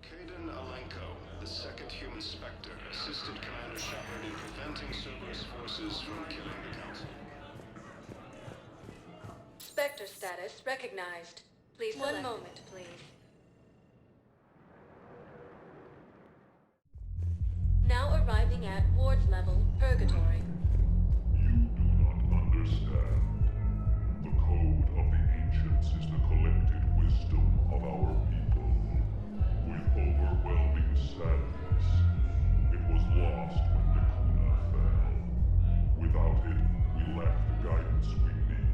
Kaden Alenko, the second human Spectre, assisted Commander Shepard in preventing Cerberus forces from killing the Council. Spectre status recognized. Please select. 1 moment, please. Now arriving at ward level, Purgatory. You do not understand. The code of the ancients is the collected wisdom of our people. With overwhelming sadness, it was lost when Dakuna fell. Without it, we lack the guidance we need.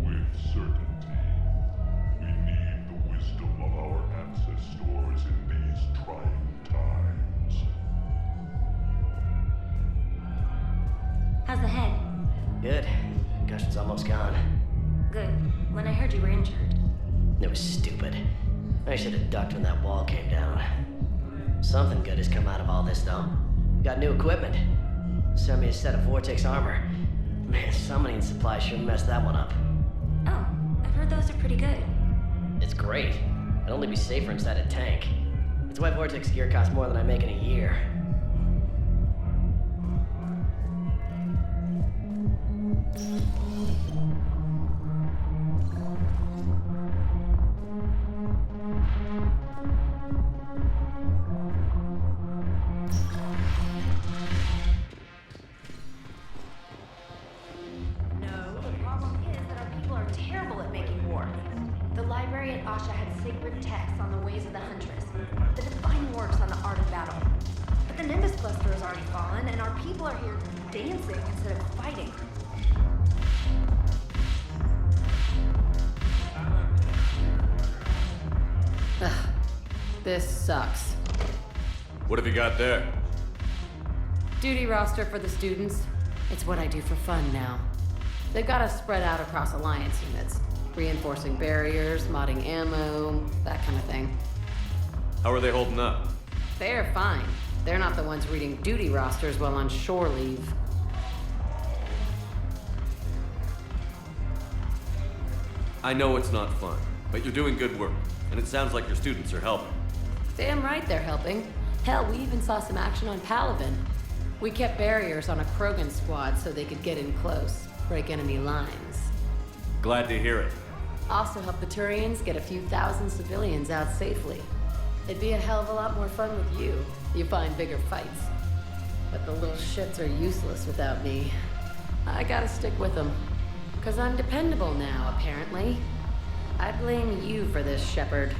With certainty, we need the wisdom of our ancestors in these trying times. How's the head? Good. Concussion's almost gone. Good. When I heard you were injured. It was stupid. I should have ducked when that wall came down. Something good has come out of all this, though. Got new equipment. Sent me a set of Vortex armor. Man, summoning supply sure messed that one up. Oh, I've heard those are pretty good. It's great. I'd only be safer inside a tank. That's why Vortex gear costs more than I make in a year. Sacred texts on the ways of the Huntress. The divine works on the art of battle. But the Nimbus cluster has already fallen, and our people are here dancing instead of fighting. Ugh. This sucks. What have you got there? Duty roster for the students. It's what I do for fun now. They've got us spread out across Alliance units. Reinforcing barriers, modding ammo, that kind of thing. How are they holding up? They're fine. They're not the ones reading duty rosters while on shore leave. I know it's not fun, but you're doing good work, and it sounds like your students are helping. Damn right they're helping. Hell, we even saw some action on Palaven. We kept barriers on a Krogan squad so they could get in close, break enemy lines. Glad to hear it. Also help the Turians get a few thousand civilians out safely. It'd be a hell of a lot more fun with you. You find bigger fights. But the little shits are useless without me. I gotta stick with them. 'Cause I'm dependable now, apparently. I blame you for this, Shepard.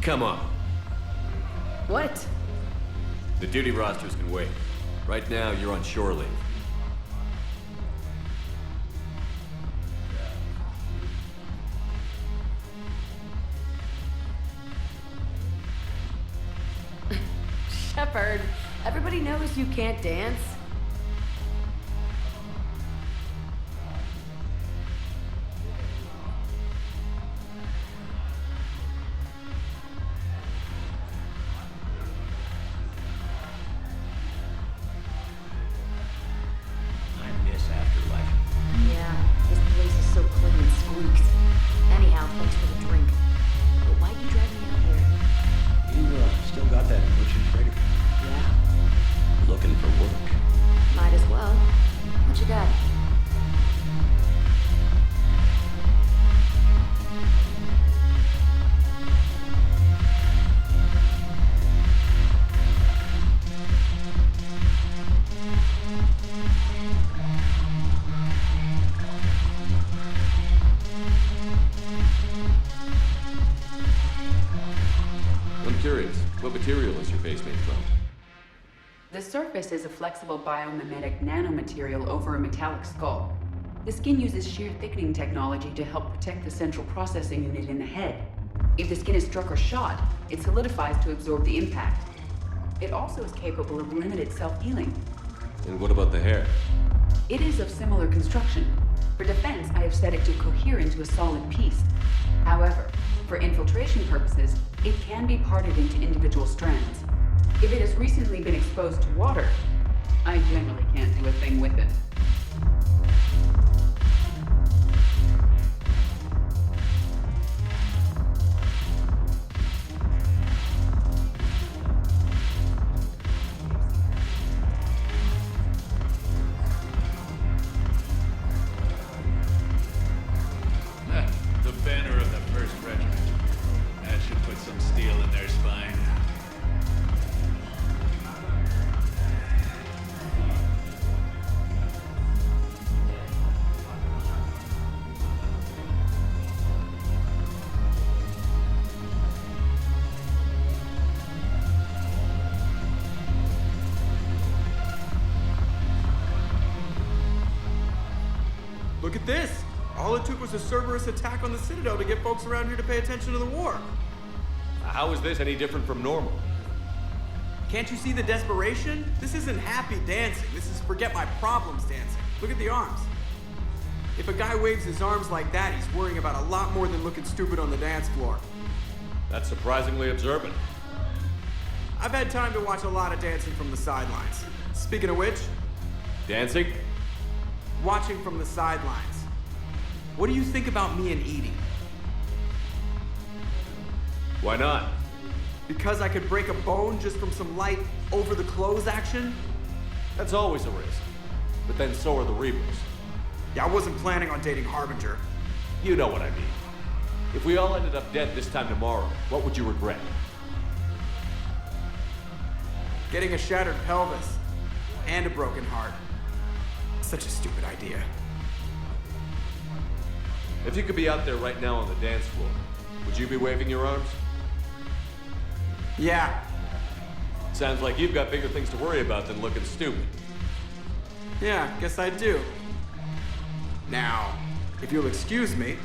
Come on. What? The duty rosters can wait. Right now, you're on shore leave. Shepard, everybody knows you can't dance. I miss Afterlife. Yeah, this place is so clean and squeaks. Anyhow, thanks for the drink. But why'd you drag me out here? You still got that butcher trigger? Yeah, Looking for work. might as well. What you got? I'm curious, what material is your base made from? The surface is a flexible biomimetic nanomaterial over a metallic skull. The skin uses shear thickening technology to help protect the central processing unit in the head. If the skin is struck or shot, it solidifies to absorb the impact. It also is capable of limited self-healing. And what about the hair? It is of similar construction. For defense, I have set it to cohere into a solid piece. However, for infiltration purposes, it can be parted into individual strands. If it has recently been exposed to water, I generally can't do a thing with it. Look at this! All it took was a Cerberus attack on the Citadel to get folks around here to pay attention to the war. How is this any different from normal? Can't you see the desperation? This isn't happy dancing. This is forget my problems dancing. Look at the arms. If a guy waves his arms like that, he's worrying about a lot more than looking stupid on the dance floor. That's surprisingly observant. I've had time to watch a lot of dancing from the sidelines. Speaking of which, Dancing? watching from the sidelines. What do you think about me and Edie? Why not? Because I could break a bone just from some light over-the-clothes action? That's always a risk. But then so are the Reapers. Yeah, I wasn't planning on dating Harbinger. You know what I mean. If we all ended up dead this time tomorrow, what would you regret? Getting a shattered pelvis and a broken heart. Such a stupid idea. If you could be out there right now on the dance floor, would you be waving your arms? Yeah. Sounds like you've got bigger things to worry about than looking stupid. Yeah, guess I do. Now, if you'll excuse me.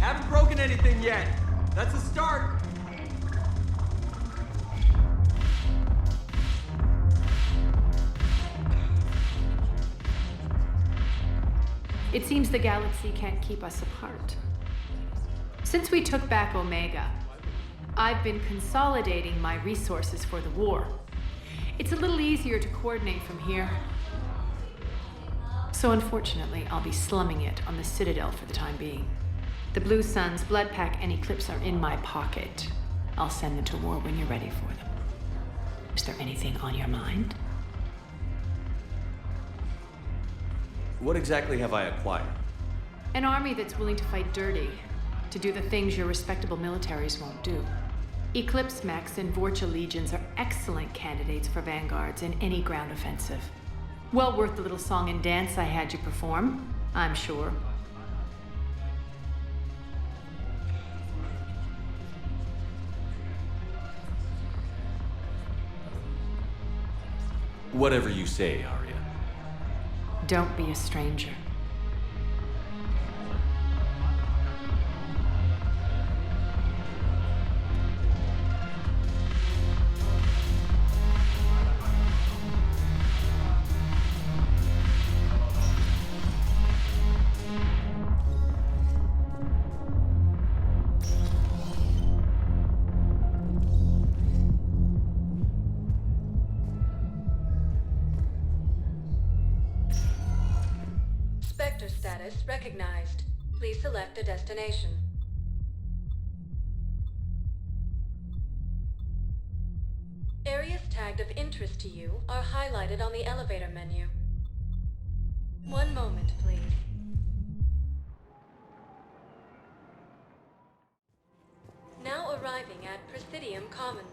Haven't broken anything yet. That's a start. It seems the galaxy can't keep us apart. Since we took back Omega, I've been consolidating my resources for the war. It's a little easier to coordinate from here. So unfortunately, I'll be slumming it on the Citadel for the time being. The Blue Suns, Blood Pack, and Eclipse are in my pocket. I'll send them to war when you're ready for them. Is there anything on your mind? What exactly have I acquired? An army that's willing to fight dirty, to do the things your respectable militaries won't do. Eclipse mechs and Vorcha legions are excellent candidates for vanguards in any ground offensive. Well worth the little song and dance I had you perform, I'm sure. Whatever you say, Arya. Don't be a stranger. Spectre status recognized. Please select a destination. Areas tagged of interest to you are highlighted on the elevator menu. One moment, please. Now arriving at Presidium Commons.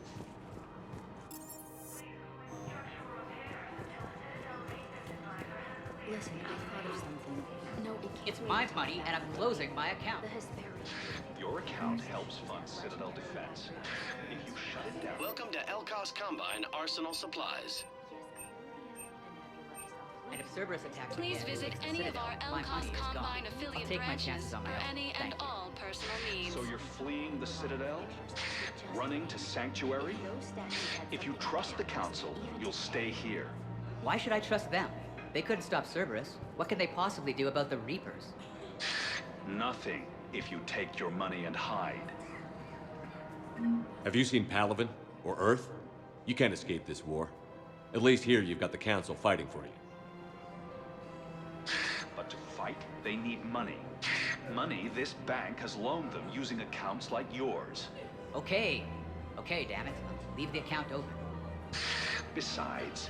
Listen, I thought of something. No, it can't. It's my money, and I'm closing my account. The hysteria. Your account helps fund Citadel defense. If you shut it down... Welcome to Elcos Combine Arsenal Supplies. And if Cerberus attacks Please again, visit it's the any of Citadel. our My Elcos money is gone. Combine affiliate I'll take my branches chances on my for own. any Thank and you. all personal needs. So you're fleeing the Citadel? Running to Sanctuary? If you trust the Council, you'll stay here. Why should I trust them? They couldn't stop Cerberus. What can they possibly do about the Reapers? Nothing if you take your money and hide. Have you seen Palaven? Or Earth? You can't escape this war. At least here you've got the Council fighting for you. But to fight, they need money. Money this bank has loaned them using accounts like yours. Okay. Okay, damn it. Leave the account open. Besides,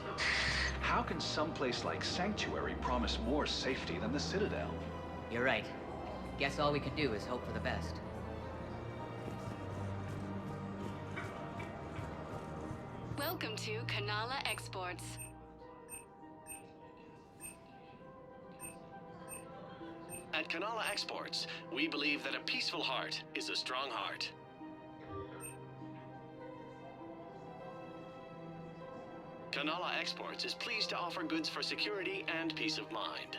how can someplace like Sanctuary promise more safety than the Citadel? You're right. Guess all we can do is hope for the best. Welcome to Kanala Exports. At Kanala Exports, we believe that a peaceful heart is a strong heart. Kanala Exports is pleased to offer goods for security and peace of mind.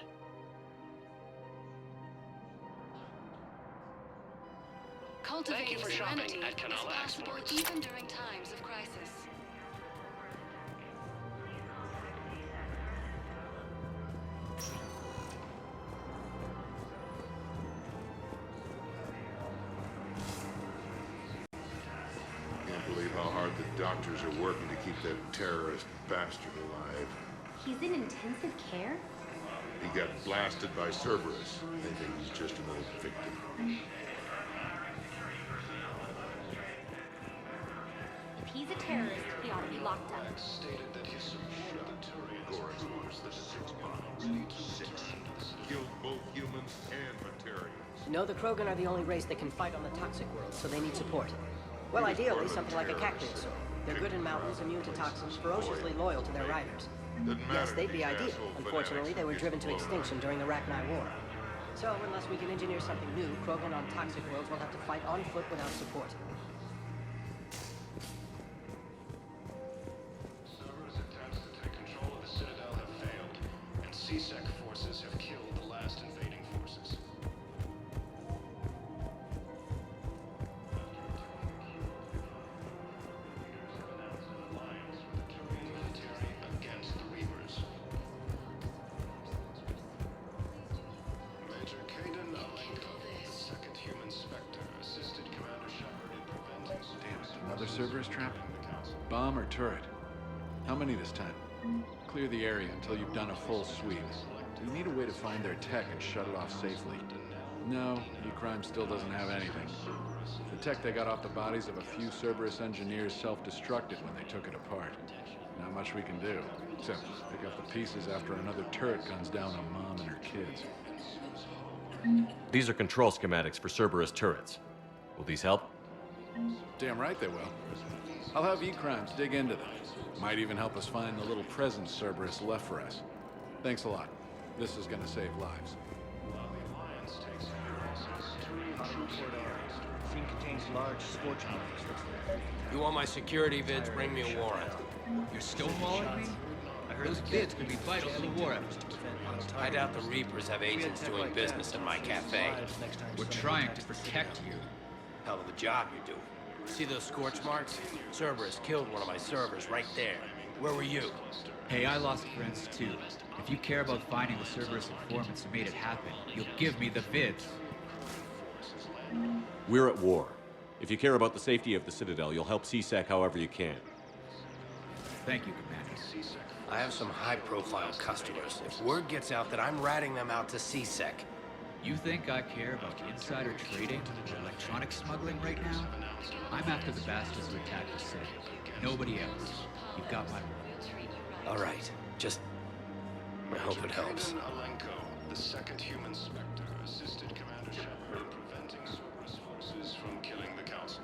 Cultivating Thank you for shopping serenity at Kanala is possible Exports. even during times of crisis. Can't believe how hard the doctors are working to keep that terrorist bastard alive. He's in intensive care? He got blasted by Cerberus. They think he's just an old victim. If he's a terrorist, he ought to be locked up. Stated that his support of the Turians proves the Killed both humans and Materials. No, the Krogan are the only race that can fight on the toxic world, so they need support. Well, ideally, something like a cactus. They're good in mountains, immune to toxins, ferociously loyal to their riders. Yes, they'd be ideal. Unfortunately, they were driven to extinction during the Rachni War. So, unless we can engineer something new, Krogan on toxic worlds will have to fight on foot without support. Cerberus attempts to take control of the Citadel have failed, and CSEC forces have killed the last invading forces. Against the Reapers. Major Kaden Alenko, the second human Spectre, assisted Commander Shepard in preventing Another Cerberus trap? Bomb or turret? How many this time? Clear the area until you've done a full sweep. You need a way to find their tech and shut it off safely. No, E-Crime still doesn't have anything. The tech they got off the bodies of a few Cerberus engineers self-destructed when they took it apart. Not much we can do, except pick up the pieces after another turret guns down on Mom and her kids. These are control schematics for Cerberus turrets. Will these help? Damn right they will. I'll have E-Crimes dig into them. Might even help us find the little presents Cerberus left for us. Thanks a lot. This is gonna save lives. Scene contains large scorch marks. You want my security vids, bring me a warrant. You're stonewalling me? Those vids could be vital to the war effort. I doubt the Reapers have agents doing business in my cafe. We're trying to protect you. Hell of a job you're doing. See those scorch marks? Cerberus killed one of my servers right there. Where were you? Hey, I lost friends too. If you care about finding the Cerberus informants who made it happen, you'll give me the vids. We're at war. If you care about the safety of the Citadel, you'll help CSEC however you can. Thank you, Commander. I have some high-profile customers. If word gets out that I'm ratting them out to CSEC. You think I care about insider trading or electronic smuggling right now? I'm after the bastards who attacked the city. Nobody else. You've got my word. All right. Just... I hope it helps. Kaden Alenko, the second human Spectre, assisted Commander Shepard in preventing Cerberus forces from killing the Council.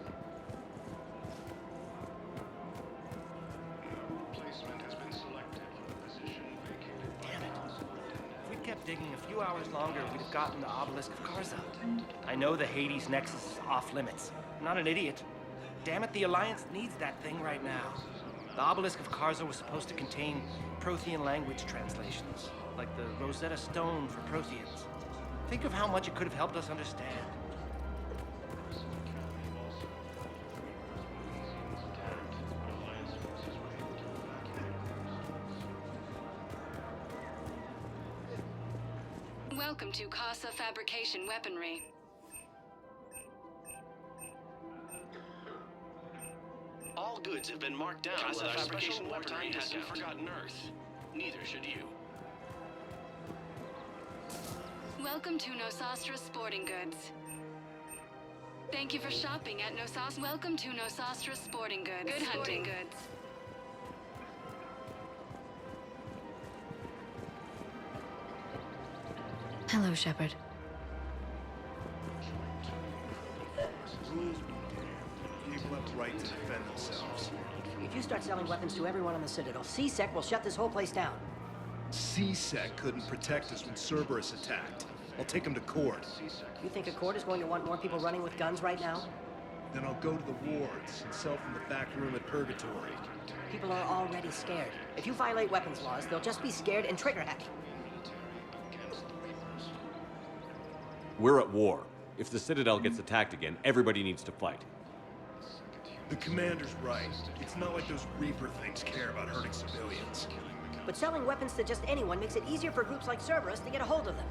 No replacement has been selected for the position vacated by Damn it. If we'd kept digging a few hours longer, we'd have gotten the Obelisk of Karza. I know the Hades Nexus is off limits. I'm not an idiot. Damn it, the Alliance needs that thing right now. The Obelisk of Karza was supposed to contain Prothean language translations, like the Rosetta Stone for Protheans. Think of how much it could have helped us understand. Welcome to Casa Fabrication Weaponry. All goods have been marked down with our special wartime hasn't forgotten Earth. Neither should you. Welcome to Nosastra Sporting Goods. Thank you for shopping at Nosastra. Welcome to Nosastra Sporting Goods. Good hunting. Goods. Hello, Shepard. Rules be damned. People have the right to defend themselves. if you start selling weapons to everyone on the Citadel, C-Sec will shut this whole place down. C-Sec couldn't protect us when Cerberus attacked. I'll take him to court. You think a court is going to want more people running with guns right now? Then I'll go to the wards and sell from the back room at Purgatory. People are already scared. If you violate weapons laws, they'll just be scared and trigger happy. We're at war. If the Citadel gets attacked again, everybody needs to fight. The commander's right. It's not like those Reaper things care about hurting civilians. But selling weapons to just anyone makes it easier for groups like Cerberus to get a hold of them.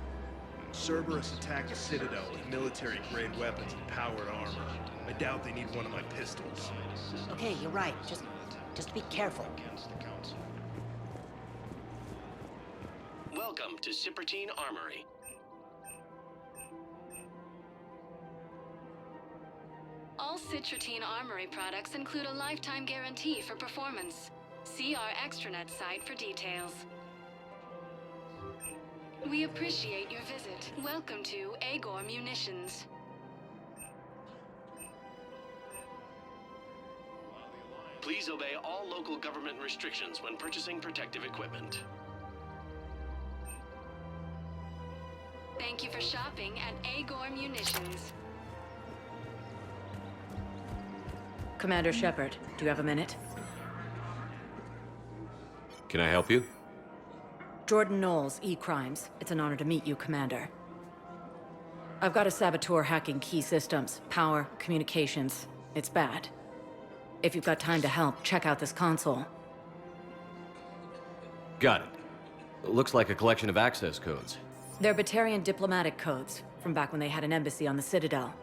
Cerberus attacked the Citadel with military-grade weapons and powered armor. I doubt they need one of my pistols. Okay, you're right. Just be careful. Welcome to Cipertine Armory. All Citrotine Armory products include a lifetime guarantee for performance. See our extranet site for details. We appreciate your visit. Welcome to Agor Munitions. Please obey all local government restrictions when purchasing protective equipment. Thank you for shopping at Agor Munitions. Commander Shepard, do you have a minute? Can I help you? Jordan Knowles, E-Crimes. It's an honor to meet you, Commander. I've got a saboteur hacking key systems, power, communications. It's bad. If you've got time to help, check out this console. Got it. Looks like a collection of access codes. They're Batarian diplomatic codes, from back when they had an embassy on the Citadel.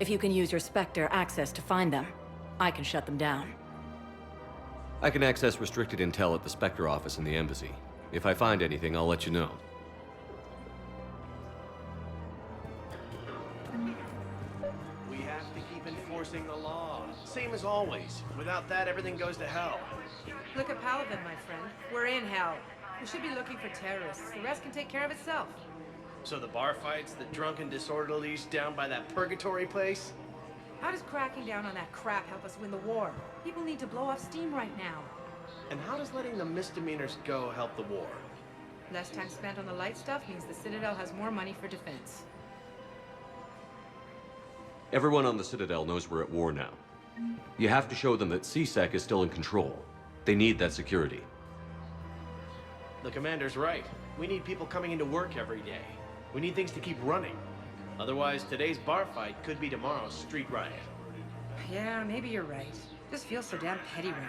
If you can use your Spectre access to find them, I can shut them down. I can access restricted intel at the Spectre office in the embassy. If I find anything, I'll let you know. We have to keep enforcing the law. Same as always. Without that, everything goes to hell. Look at Paladin, my friend. We're in hell. We should be looking for terrorists. The rest can take care of itself. So the bar fights, the drunken disorderlies down by that purgatory place? How does cracking down on that crap help us win the war? People need to blow off steam right now. And how does letting the misdemeanors go help the war? Less time spent on the light stuff means the Citadel has more money for defense. Everyone on the Citadel knows we're at war now. You have to show them that C-Sec is still in control. They need that security. The commander's right. We need people coming into work every day. We need things to keep running. Otherwise, today's bar fight could be tomorrow's street riot. Yeah, maybe you're right. Just feels so damn petty right now.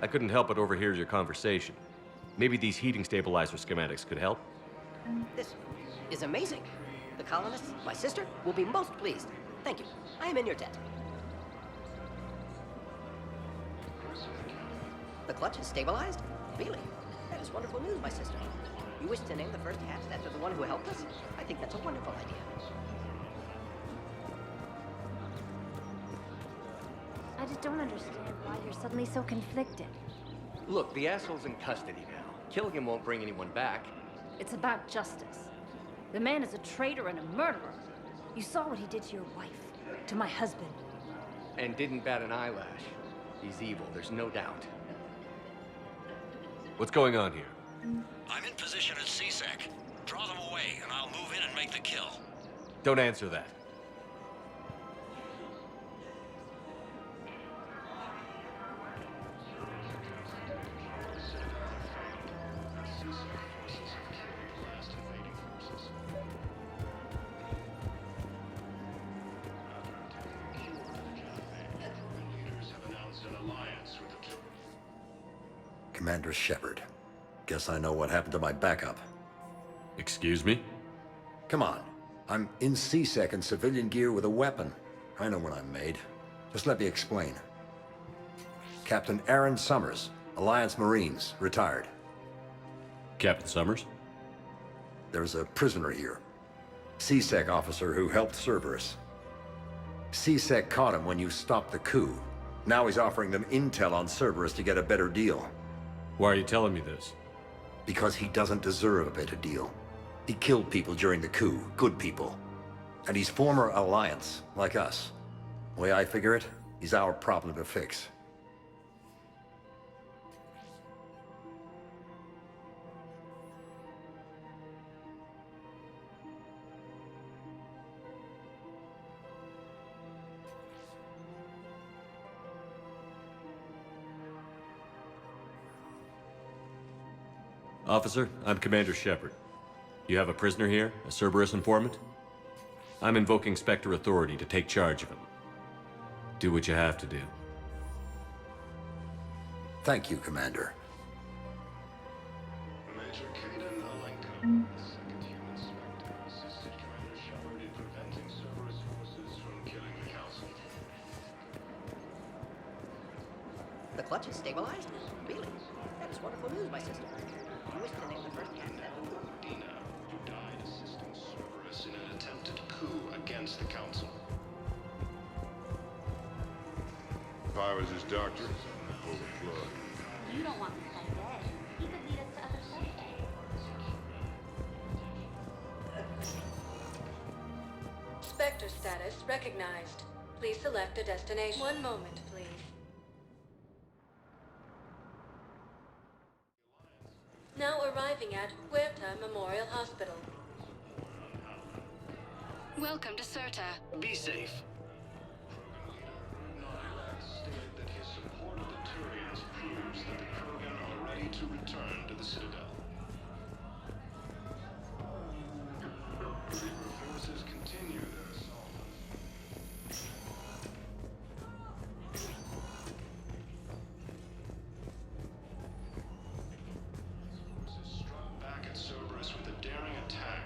I couldn't help but overhear your conversation. Maybe these heating stabilizer schematics could help? This is amazing. The colonists, my sister, will be most pleased. Thank you. I am in your debt. The clutch is stabilized? Really? That is wonderful news, my sister. You wish to name the first hatch after the one who helped us? I think that's a wonderful idea. I just don't understand why you're suddenly so conflicted. Look, the asshole's in custody now. Killing him won't bring anyone back. It's about justice. The man is a traitor and a murderer. You saw what he did to your wife, to my husband. And didn't bat an eyelash. He's evil, there's no doubt. What's going on here? I'm in position at C-Sec. Draw them away, and I'll move in and make the kill. Don't answer that. Commander Shepard. Guess I know what happened to my backup. Excuse me? Come on. I'm in C-Sec in civilian gear with a weapon. I know what I'm made. Just let me explain. Captain Aaron Summers, Alliance Marines, retired. Captain Summers? There's a prisoner here. C-Sec officer who helped Cerberus. C-Sec caught him when you stopped the coup. Now he's offering them intel on Cerberus to get a better deal. Why are you telling me this? Because he doesn't deserve a better deal. He killed people during the coup, good people. And he's former Alliance, like us. The way I figure it, he's our problem to fix. Officer, I'm Commander Shepard. You have a prisoner here, a Cerberus informant? I'm invoking Spectre authority to take charge of him. Do what you have to do. Thank you, Commander. Major Kaden Alenko, the second human Spectre, assisted Commander Shepard in preventing Cerberus forces from killing the Council. The clutch is stabilized? Really? That is wonderful news, my sister. You wish to name the first cat that... Dina, who died assisting Cerberus in an attempted coup against the Council. If I was his doctor, I'd pull the plug. You don't want this guy dead. He could lead us to other stuff. Spectre status recognized. Please select a destination. One moment, please. Now arriving at Huerta Memorial Hospital. Welcome to Certa. Be safe. Stated that his support of the Turians proves that the Krogan are ready to return to the Citadel. Reaper forces continue their assault. Forces struck back at Cerberus with a daring attack.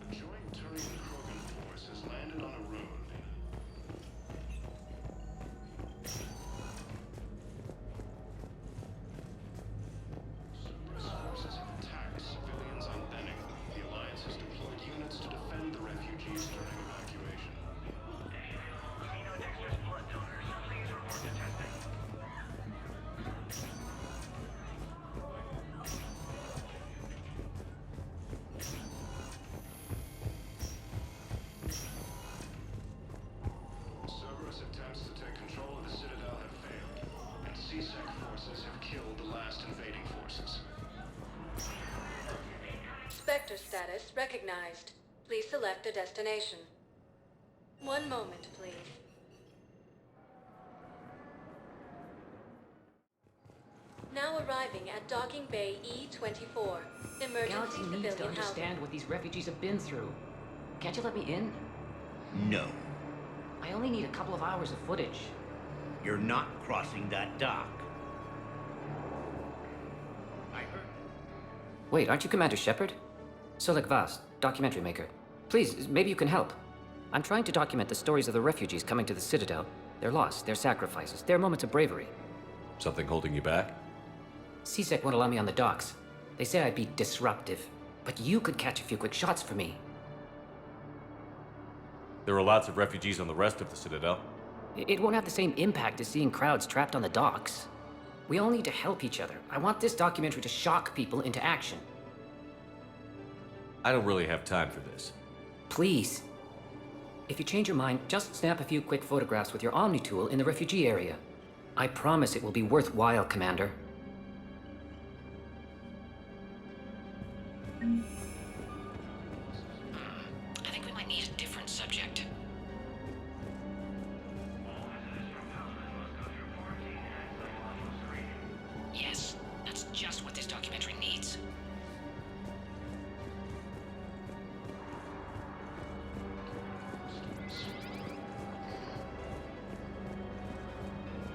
A joint Turian-Krogan force has landed on a rune. Cerberus forces have attacked civilians on Benning. The Alliance has deployed units to defend the refugees during evacuation. Cerberus attempts to take control of the Citadel have failed, and CSEC forces have killed the last invading forces. Spectre status recognized. Please select a destination. One moment, please. Now arriving at Docking Bay E-24. Emergency Galaxy needs to civilian housing. understand what these refugees have been through. Can't you let me in? No. I only need a couple of hours of footage. You're not crossing that dock. Wait, aren't you Commander Shepard? Solek Vast, documentary maker. Please, maybe you can help. I'm trying to document the stories of the refugees coming to the Citadel. Their loss, their sacrifices, their moments of bravery. Something holding you back? CSEC won't allow me on the docks. They say I'd be disruptive. But you could catch a few quick shots for me. There are lots of refugees on the rest of the Citadel. It won't have the same impact as seeing crowds trapped on the docks. We all need to help each other. I want this documentary to shock people into action. I don't really have time for this. Please. If you change your mind, just snap a few quick photographs with your Omni tool in the refugee area. I promise it will be worthwhile, Commander. I think we might need a different subject. Yes, that's just what this documentary needs.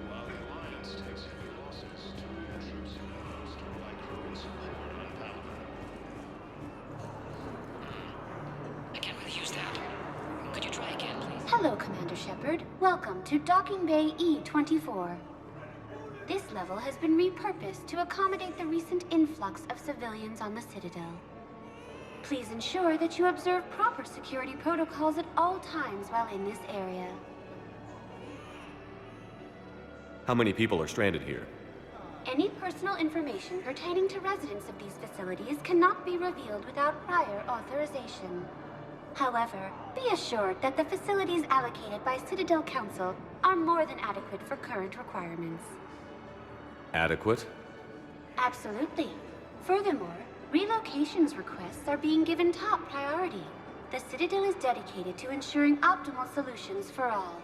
While the Alliance takes heavy losses, Turian troops have been bolstered by Krogan support on Palaven. I can't really use that. Could you try again, please? Hello, Commander Shepard. Welcome to Docking Bay E-24. This level has been repurposed to accommodate the recent influx of civilians on the Citadel. Please ensure that you observe proper security protocols at all times while in this area. How many people are stranded here? Any personal information pertaining to residents of these facilities cannot be revealed without prior authorization. However, be assured that the facilities allocated by Citadel Council are more than adequate for current requirements. Adequate? Absolutely. Furthermore, relocations requests are being given top priority. The Citadel is dedicated to ensuring optimal solutions for all.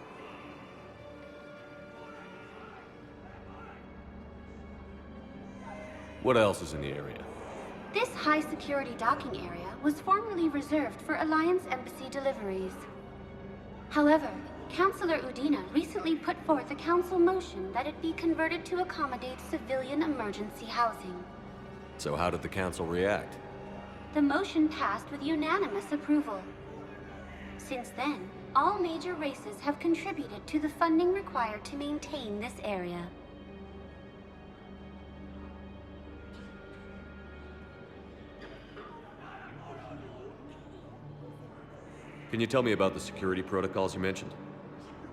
What else is in the area? This high-security docking area was formerly reserved for Alliance Embassy deliveries. However, Councilor Udina recently put forth a council motion that it be converted to accommodate civilian emergency housing. So how did the council react? The motion passed with unanimous approval. Since then, all major races have contributed to the funding required to maintain this area. Can you tell me about the security protocols you mentioned?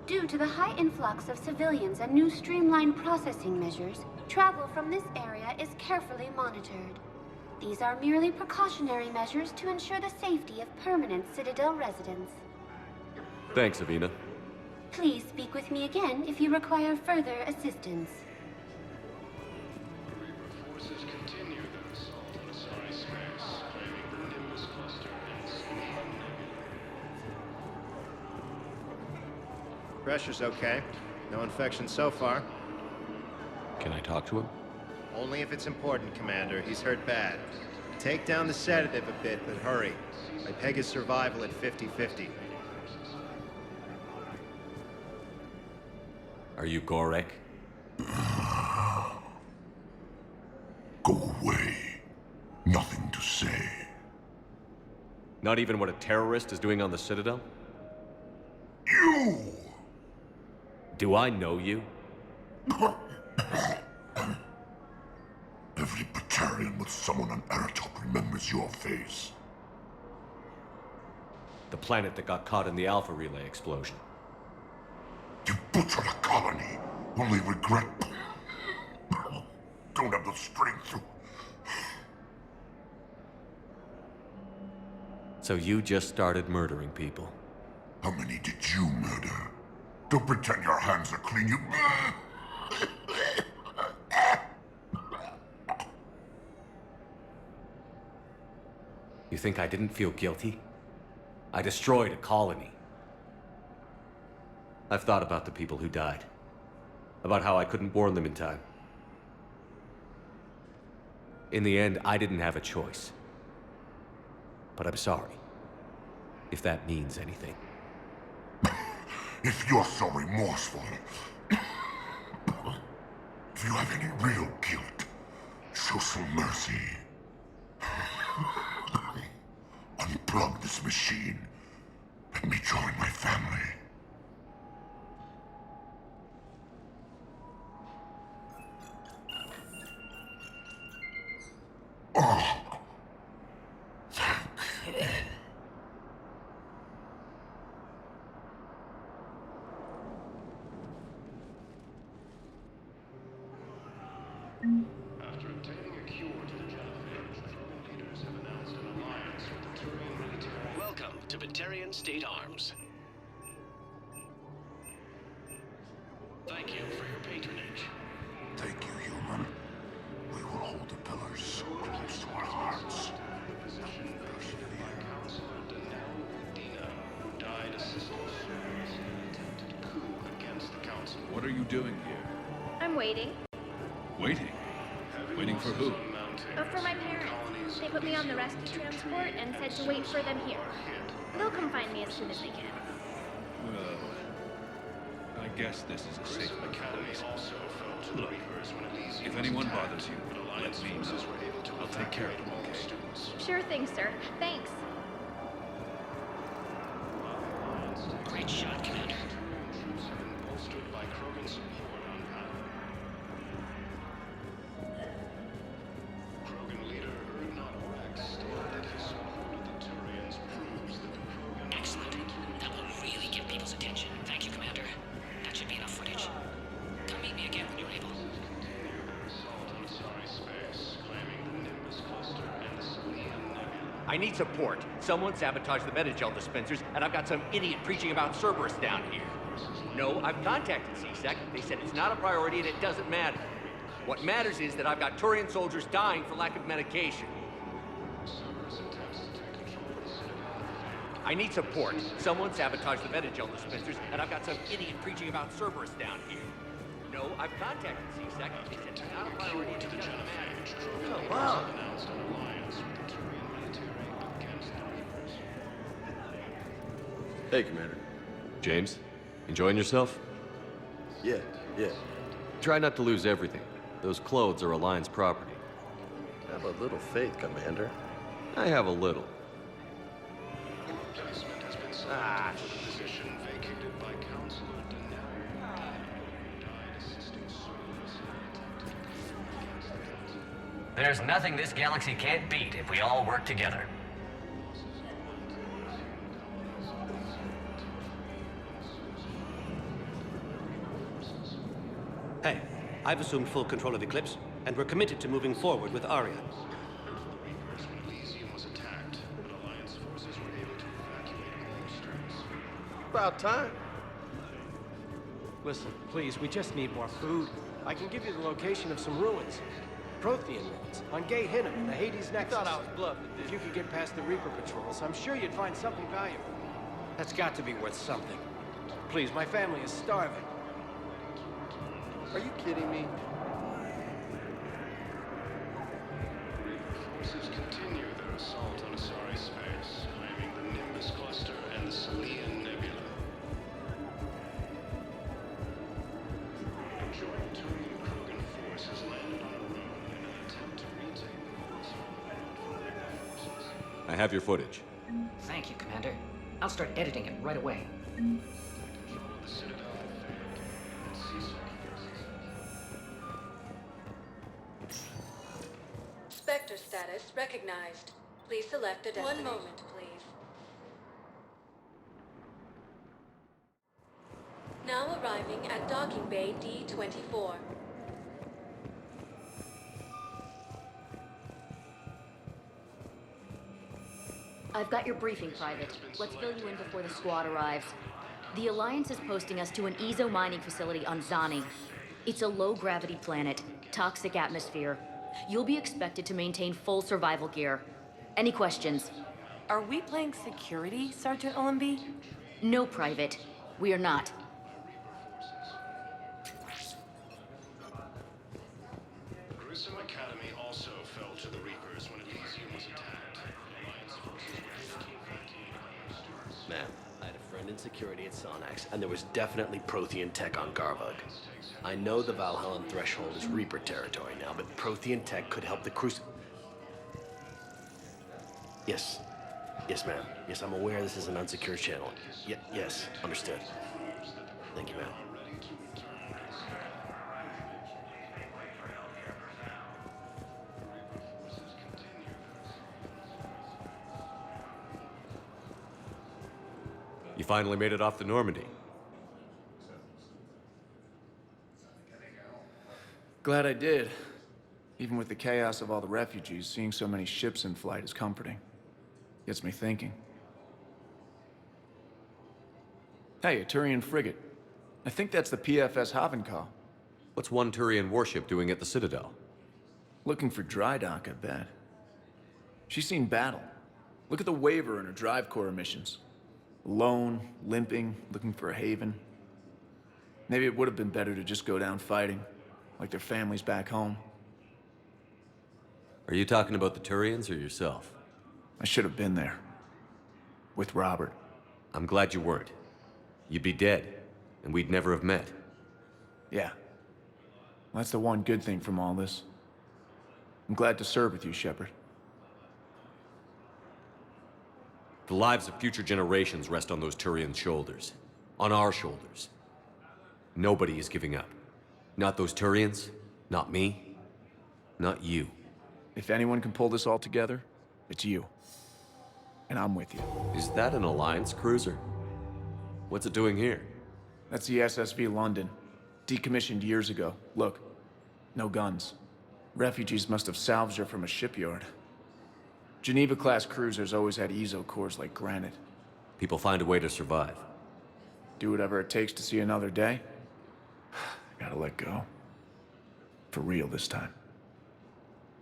Due to the high influx of civilians and new streamlined processing measures, travel from this area is carefully monitored. These are merely precautionary measures to ensure the safety of permanent Citadel residents. Thanks, Avina. Please speak with me again if you require further assistance. Forces continue their assault on Asari space, claiming the Nimbus cluster and Pressure's okay. No infection so far. Can I talk to him? Only if it's important, Commander. He's hurt bad. Take down the sedative a bit, but hurry. I peg his survival at 50-50. Are you Gorek? Go away. Nothing to say. Not even what a terrorist is doing on the Citadel? You! Do I know you? Every Batarian with someone on Aratok remembers your face. The planet that got caught in the Alpha Relay explosion. You butchered a colony. Only regret... Don't have the strength to... So you just started murdering people? How many did you murder? Don't pretend your hands are clean, you... You think I didn't feel guilty? I destroyed a colony. I've thought about the people who died. About how I couldn't warn them in time. In the end, I didn't have a choice. But I'm sorry. If that means anything. If you're so remorseful... if you have any real guilt, show some mercy. Unplug this machine. Let me join my family. Oh. Thank you. After obtaining a cure to the genophage, the leaders have announced an alliance with the Turian military. Welcome to Batarian State Arms. Thank you for your patronage. Thank you, human. We will hold the pillars close to our hearts. Councilor Udina, who died assisting Cerberus in an attempted coup against the council. What are you doing here? I'm waiting. Waiting? Waiting for who? For my parents. They put me on the rescue transport and said to wait for them here. They'll come find me as soon as they can. Well, I guess this is a safe place. Look, if anyone bothers you, let me know. I'll take care of them, okay? Sure thing, sir. Thanks. Great shot, Commander. Troops have been bolstered by Krogan support on battle. Krogan leader Ernot Rex stated that his support of I need support. Someone sabotaged the Metagel dispensers, and I've got some idiot preaching about Cerberus down here. No, I've contacted CSEC. They said it's not a priority and it doesn't matter. What matters is that I've got Turian soldiers dying for lack of medication. I need support. Someone sabotaged the Metagel dispensers, and I've got some idiot preaching about Cerberus down here. No, I've contacted CSEC. They said it's not a priority and it doesn't matter. Oh, wow. Hey, Commander. James, enjoying yourself? Yeah. Try not to lose everything. Those clothes are Alliance property. Have a little faith, Commander. I have a little. Position vacated by Counselor Denell. Died assisting service. There's nothing this galaxy can't beat if we all work together. Hey, I've assumed full control of Eclipse, and we're committed to moving forward with Arya. Elysium was attacked, but Alliance forces were able to evacuate all streets. About time. Listen, please, we just need more food. I can give you the location of some ruins. Prothean ruins, on Gay Hinnom, the Hades Nexus. thought I was bluffing, didn't If you could get past the Reaper patrols, I'm sure you'd find something valuable. That's got to be worth something. Please, my family is starving. Are you kidding me? Forces continue their assault on Asari space, claiming the Nimbus cluster and the Salian Nebula. A joint Turian-Krogan force has landed on a road in an attempt to retake the force from the forces. I have your footage. Thank you, Commander. I'll start editing it right away. Control of the Citadel and CSEC. Spectre status recognized. Please select a destination. 1 moment, please. Now arriving at docking bay D-24. I've got your briefing, Private. Let's fill you in before the squad arrives. The Alliance is posting us to an Ezo mining facility on Zani. It's a low-gravity planet, toxic atmosphere. You'll be expected to maintain full survival gear. Any questions? Are we playing security, Sergeant Ullenby? No, Private. We are not. Gruesome Academy also fell to the Reapers when Elysium was attacked. Alliance forces were able to evacuate all students. Man, I had a friend in security at Sonax, and there was definitely Prothean tech on Garvug. I know the Valhallan threshold is Reaper territory now, but Prothean tech could help the Yes. Yes, ma'am. Yes, I'm aware this is an unsecured channel. Yes, understood. Thank you, ma'am. You finally made it off the Normandy. Glad I did. Even with the chaos of all the refugees, seeing so many ships in flight is comforting. Gets me thinking. Hey, a Turian frigate. I think that's the PFS Havenkaw. What's one Turian warship doing at the Citadel? Looking for dry dock, I bet. She's seen battle. Look at the waiver in her drive core emissions. Alone, limping, looking for a haven. Maybe it would have been better to just go down fighting, like their families back home. Are you talking about the Turians or yourself? I should have been there. With Robert. I'm glad you weren't. You'd be dead, and we'd never have met. Yeah. Well, that's the one good thing from all this. I'm glad to serve with you, Shepard. The lives of future generations rest on those Turian shoulders. On our shoulders. Nobody is giving up. Not those Turians, not me, not you. If anyone can pull this all together, it's you. And I'm with you. Is that an Alliance cruiser? What's it doing here? That's the SSV London. Decommissioned years ago. Look, no guns. Refugees must have salvaged her from a shipyard. Geneva-class cruisers always had eezo cores like granite. People find a way to survive. Do whatever it takes to see another day. I gotta let go. For real this time.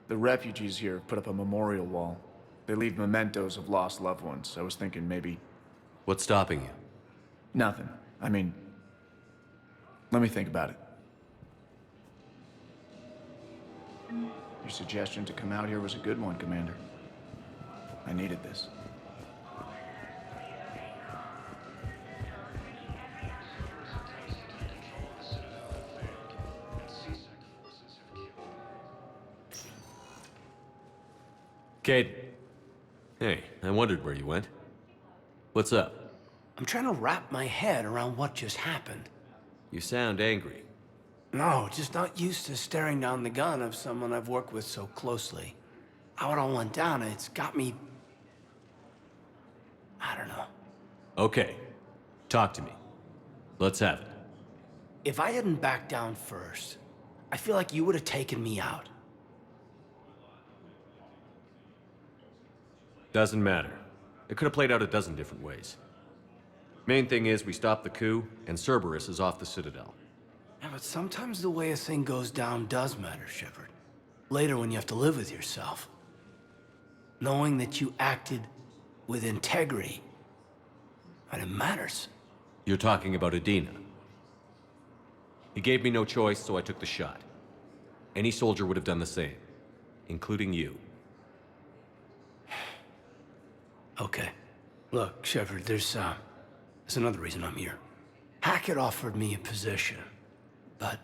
The refugees here put up a memorial wall. They leave mementos of lost loved ones. I was thinking maybe... What's stopping you? Nothing. I mean... Let me think about it. Your suggestion to come out here was a good one, Commander. I needed this. Cade. Hey, I wondered where you went. What's up? I'm trying to wrap my head around what just happened. You sound angry. No, just not used to staring down the gun of someone I've worked with so closely. How it all went down, it's got me... I don't know. Okay. Talk to me. Let's have it. If I hadn't backed down first, I feel like you would have taken me out. Doesn't matter. It could have played out a dozen different ways. Main thing is we stopped the coup, and Cerberus is off the Citadel. Yeah, but sometimes the way a thing goes down does matter, Shepard. Later when you have to live with yourself. Knowing that you acted with integrity, and it matters. You're talking about Adina. He gave me no choice, so I took the shot. Any soldier would have done the same, including you. Okay. Look, Shepard, there's another reason I'm here. Hackett offered me a position, but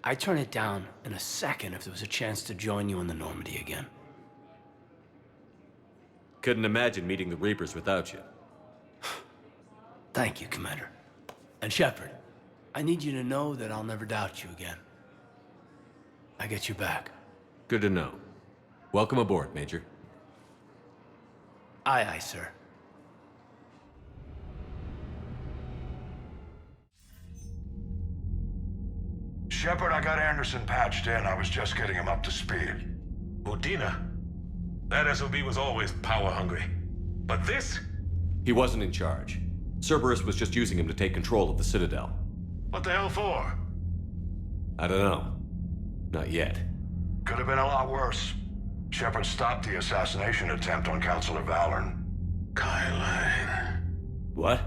I'd turn it down in a second if there was a chance to join you in the Normandy again. Couldn't imagine meeting the Reapers without you. Thank you, Commander. And Shepard, I need you to know that I'll never doubt you again. I get your back. Good to know. Welcome aboard, Major. Aye, aye, sir. Shepard, I got Anderson patched in. I was just getting him up to speed. Udina? That SOB was always power-hungry. But this? He wasn't in charge. Cerberus was just using him to take control of the Citadel. What the hell for? I don't know. Not yet. Could have been a lot worse. Shepard stopped the assassination attempt on Councilor Valorn. Kyle. What?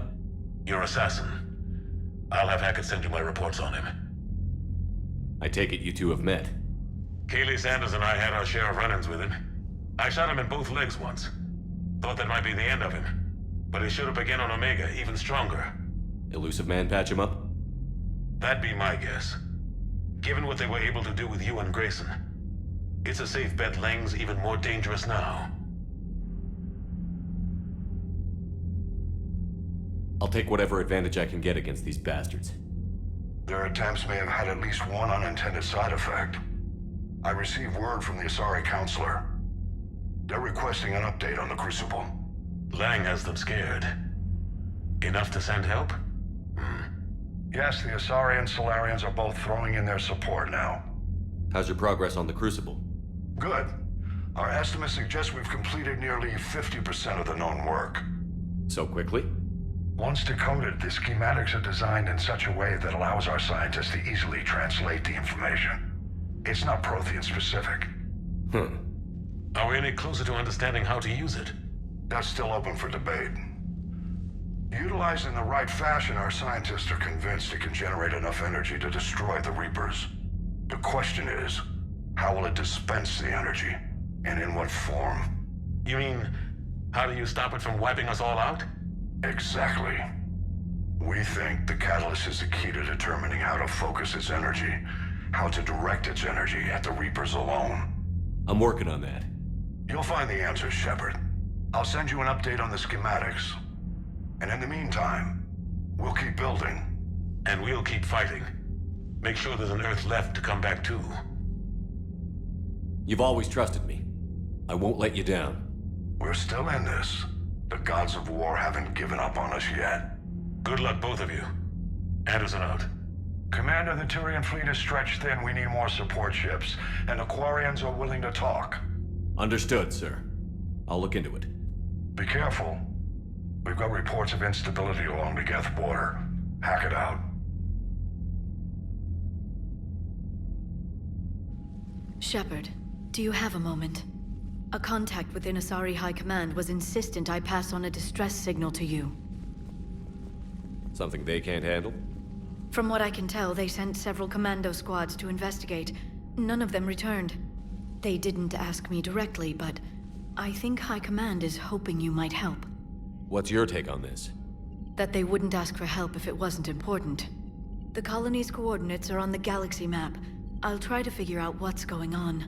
Your assassin. I'll have Hackett send you my reports on him. I take it you two have met. Kaylee Sanders and I had our share of run-ins with him. I shot him in both legs once. Thought that might be the end of him. But he showed up again on Omega, even stronger. Elusive Man patch him up? That'd be my guess. Given what they were able to do with you and Grayson, it's a safe bet Lang's even more dangerous now. I'll take whatever advantage I can get against these bastards. Their attempts may have had at least one unintended side effect. I received word from the Asari Counselor. They're requesting an update on the Crucible. Lang has them scared. Enough to send help? Yes, the Asari and Solarians are both throwing in their support now. How's your progress on the Crucible? Good. Our estimates suggest we've completed nearly 50% of the known work. So quickly? Once decoded, the schematics are designed in such a way that allows our scientists to easily translate the information. It's not Prothean specific. Are we any closer to understanding how to use it? That's still open for debate. Utilized in the right fashion, our scientists are convinced it can generate enough energy to destroy the Reapers. The question is, how will it dispense the energy? And in what form? You mean, how do you stop it from wiping us all out? Exactly. We think the catalyst is the key to determining how to focus its energy, how to direct its energy at the Reapers alone. I'm working on that. You'll find the answers, Shepard. I'll send you an update on the schematics. And in the meantime, we'll keep building. And we'll keep fighting. Make sure there's an Earth left to come back to. You've always trusted me. I won't let you down. We're still in this. The gods of war haven't given up on us yet. Good luck, both of you. Anderson out. Commander, the Turian fleet is stretched thin. We need more support ships. And Aquarians are willing to talk. Understood, sir. I'll look into it. Be careful. We've got reports of instability along the Geth border. Hack it out. Shepard, do you have a moment? A contact within Asari High Command was insistent I pass on a distress signal to you. Something they can't handle? From what I can tell, they sent several commando squads to investigate. None of them returned. They didn't ask me directly, but I think High Command is hoping you might help. What's your take on this? That they wouldn't ask for help if it wasn't important. The colony's coordinates are on the galaxy map. I'll try to figure out what's going on.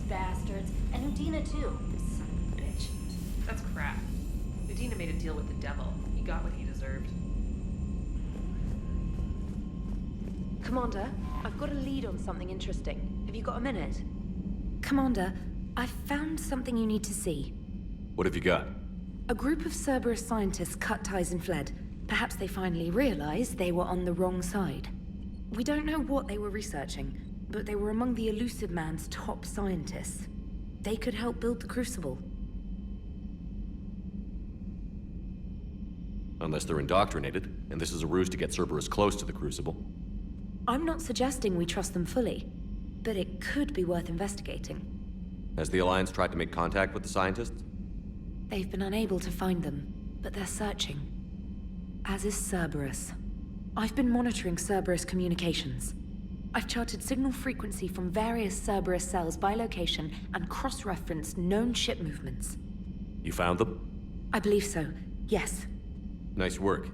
Bastards. And Udina too. Son of a bitch. That's crap. Udina made a deal with the devil. He got what he deserved. Commander, I've got a lead on something interesting. Have you got a minute? Commander, I've found something you need to see. What have you got? A group of Cerberus scientists cut ties and fled. Perhaps they finally realized they were on the wrong side. We don't know what they were researching, but they were among the Elusive Man's top scientists. They could help build the Crucible. Unless they're indoctrinated, and this is a ruse to get Cerberus close to the Crucible. I'm not suggesting we trust them fully, but it could be worth investigating. Has the Alliance tried to make contact with the scientists? They've been unable to find them, but they're searching. As is Cerberus. I've been monitoring Cerberus communications. I've charted signal frequency from various Cerberus cells by location and cross-referenced known ship movements. You found them? I believe so, yes. Nice work.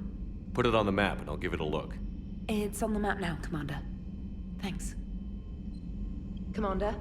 Put it on the map and I'll give it a look. It's on the map now, Commander. Thanks. Commander?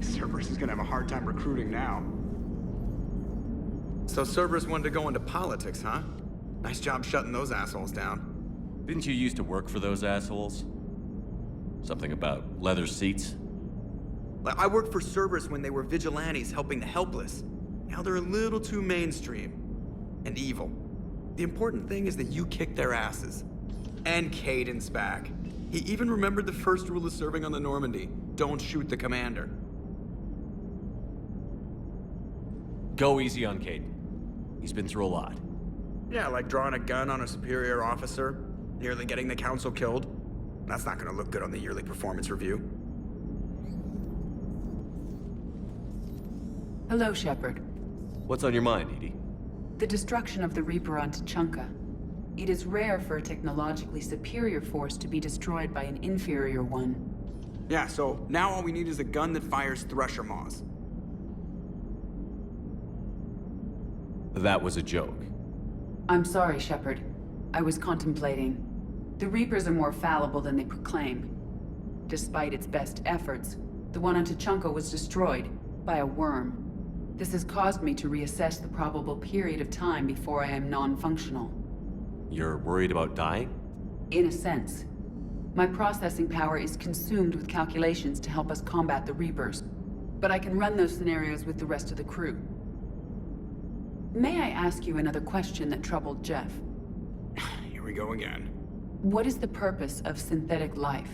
Cerberus is gonna have a hard time recruiting now. So Cerberus wanted to go into politics, huh? Nice job shutting those assholes down. Didn't you used to work for those assholes? Something about leather seats? I worked for Cerberus when they were vigilantes helping the helpless. Now they're a little too mainstream. And evil. The important thing is that you kick their asses. And Caden's back. He even remembered the first rule of serving on the Normandy. Don't shoot the commander. Go easy on Caden. He's been through a lot. Yeah, like drawing a gun on a superior officer, nearly getting the council killed. That's not gonna look good on the yearly performance review. Hello, Shepard. What's on your mind, Edie? The destruction of the Reaper on Tuchanka. It is rare for a technologically superior force to be destroyed by an inferior one. Yeah, so now all we need is a gun that fires thresher maws. That was a joke. I'm sorry, Shepard. I was contemplating. The Reapers are more fallible than they proclaim. Despite its best efforts, the one on Tuchanka was destroyed by a worm. This has caused me to reassess the probable period of time before I am non-functional. You're worried about dying? In a sense. My processing power is consumed with calculations to help us combat the Reapers, but I can run those scenarios with the rest of the crew. May I ask you another question that troubled Jeff? Here we go again. What is the purpose of synthetic life?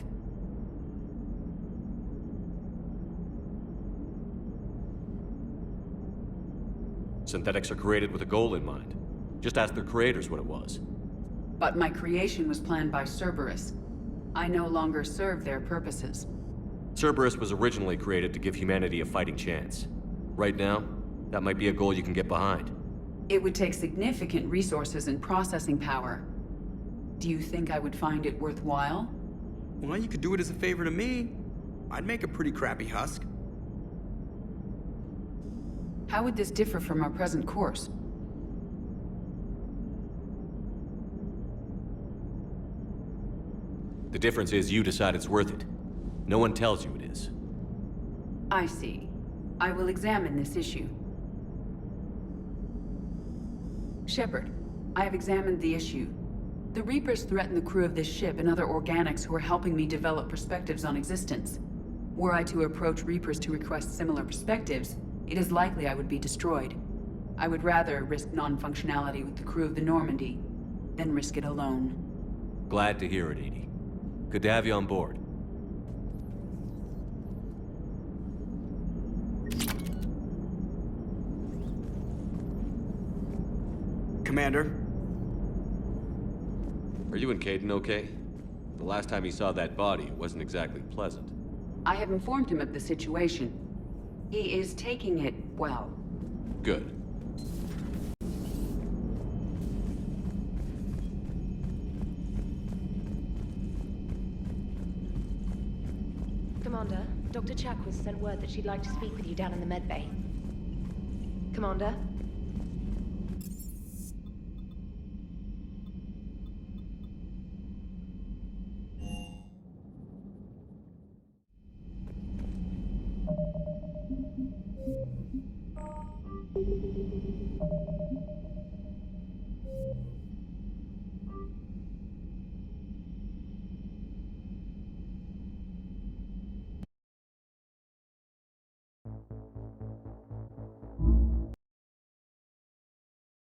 Synthetics are created with a goal in mind. Just ask their creators what it was. But my creation was planned by Cerberus. I no longer serve their purposes. Cerberus was originally created to give humanity a fighting chance. Right now, that might be a goal you can get behind. It would take significant resources and processing power. Do you think I would find it worthwhile? Well, you could do it as a favor to me. I'd make a pretty crappy husk. How would this differ from our present course? The difference is you decide it's worth it. No one tells you it is. I see. I will examine this issue. Shepard, I have examined the issue. The Reapers threaten the crew of this ship and other organics who are helping me develop perspectives on existence. Were I to approach Reapers to request similar perspectives, it is likely I would be destroyed. I would rather risk non-functionality with the crew of the Normandy than risk it alone. Glad to hear it, Edie. Good to have you on board. Commander? Are you and Caden okay? The last time he saw that body, it wasn't exactly pleasant. I have informed him of the situation. He is taking it well. Good. Commander, Dr. Chakwas sent word that she'd like to speak with you down in the medbay. Commander?